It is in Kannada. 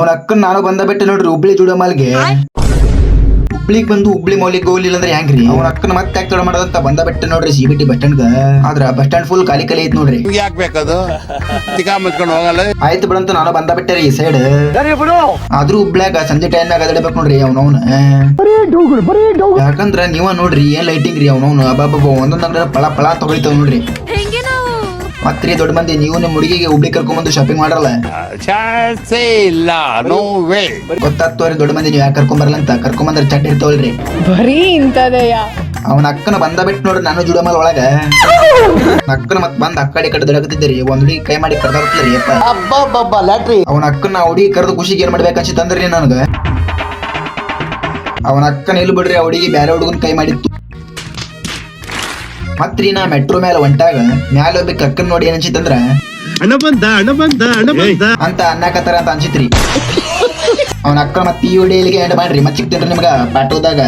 ಅವ್ನ ಅಕ್ಕನ್ ನಾನು ಬಂದ ಬಿಟ್ಟೆ ನೋಡ್ರಿ ಹುಬ್ಳಿ ಜುಡಮಲ್ಗೆ. ಹುಬ್ಳಿಗ್ ಬಂದು ಹುಬ್ಳಿ ಮೌಲಿಗೆ ಹೋಗ್ಲಿಲ್ಲ ಅಂದ್ರೆ ಹೆಂಗ್ರಿ? ಅವ್ನ ಅಕ್ಕನ ಮತ್ತೆ ಯಾಕೆ ತಡ ಮಾಡೋದಂತ ಬಂದ ಬಿಟ್ಟೆ ನೋಡ್ರಿ CBT ಬಸ್ ಸ್ಟ್ಯಾಂಡ್. ಆದ್ರ ಬಸ್ ಸ್ಟ್ಯಾಂಡ್ ಫುಲ್ ಖಾಲಿ ಐತ್ ನೋಡ್ರಿ. ಯಾಕೆ ಬೇಕದು ಮುಚ್ಕೊಂಡು ಹೋಗಲ್ಲ. ಆಯ್ತು ಬಿಡಂತ ನಾನು ಬಂದ ಬಿಟ್ಟೆ ರೀ ಈ ಸೈಡ್. ಆದ್ರೂ ಹುಬ್ಳ್ಯಾಗ ಸಂಜೆ ಟೈಮ್ನಾಗ ಅದಡ್ಬೇಕು ನೋಡ್ರಿ ಅವ್ನವ್ನ. ಯಾಕಂದ್ರ ನೀವ ನೋಡ್ರಿ ಏನ್ ಲೈಟಿಂಗ್ ರೀ ಅವ್ನವ್ನು. ಅಬ್ಬಬ್ಬ ಒಂದೊಂದ್ ಪಳ ಪಳ ತಗೊಳಿತಾವ್ ನೋಡ್ರಿ. ಮತ್ರಿ ದೊಡ್ಡ ಮಂದಿ ನೀವು ನಿಮ್ ಹುಡುಗಿಗೆ ಹುಬ್ಳಿ ಕರ್ಕೊಂಡ್ಬಂದು ಶಾಪಿಂಗ್ ಮಾಡಲ್ಲ? ಚಾನ್ಸೇ ಇಲ್ಲ, ನೋ ವೇ. ಗೊತ್ತಾಗ್ತವ್ರಿ ದೊಡ್ಡ ಮಂದಿ ನೀವ್ ಯಾಕೆ ಕರ್ಕೊಂಬರಲ್ಲ ಅಂತ. ಕರ್ಕೊಂಬಂದ್ರ ಚಟ್ ಇರ್ತಾವಲ್ರಿ. ಬರೀ ಇಂತದಯ್ಯ. ಅವನ ಅಕ್ಕನ ಬಂದ ಬಿಟ್ಟು ನೋಡ್ರಿ ನಾನು ಜುಡಮಲ್ ಒಳಗ. ಅಕ್ಕನ ಮತ್ ಬಂದ್ ಅಕ್ಕಡಿ ಕಡೆ ದೊಡಕತ್ತಿದ್ದೀರಿ. ಒಂದ್ ಹುಡುಗಿ ಕೈ ಮಾಡಿ ಕರ್ದಾರ್ತೀರಿ ಅಪ್ಪ. ಅವನ ಅಕ್ಕನ ಹುಡುಗಿ ಕರೆದು ಖುಷಿಗೆ ಏನ್ ಮಾಡ್ಬೇಕಂತಂದ್ರಿ ನನಗ. ಅವನ ಅಕ್ಕನ ಇಲ್ಲಿ ಬಿಡ್ರಿ, ಆ ಹುಡುಗಿ ಬ್ಯಾರೆ ಹುಡುಗನ್ ಕೈ ಮಾಡಿತ್ತು. ಮತ್ರಿ ನಾ ಮೆಟ್ರೋ ಮೇಲೆ ಹೊಂಟಾಗ ಮ್ಯಾಲ ಹೋಗ್ಬೇಕು ಅಕ್ಕನ್ ನೋಡಿ ಏನ್ ಅನ್ಸಿತ್ತಂದ್ರ ಅಂತ ಅನ್ನಕತ್ತಾರ ಅಂತ ಅನ್ಸಿತ್ರಿ. ಅವನ ಅಕ್ಕ ಮತ್ ಈ ವಿಡಿಯೋ ಇಲ್ಲಿಗೆ ಎಂಡ್ ಮಾಡ್ರಿ. ಮತ್ ಸಿಗ್ತೇನ್ರಿ ನಿಮ್ಗ ಪಾಠದಾಗ.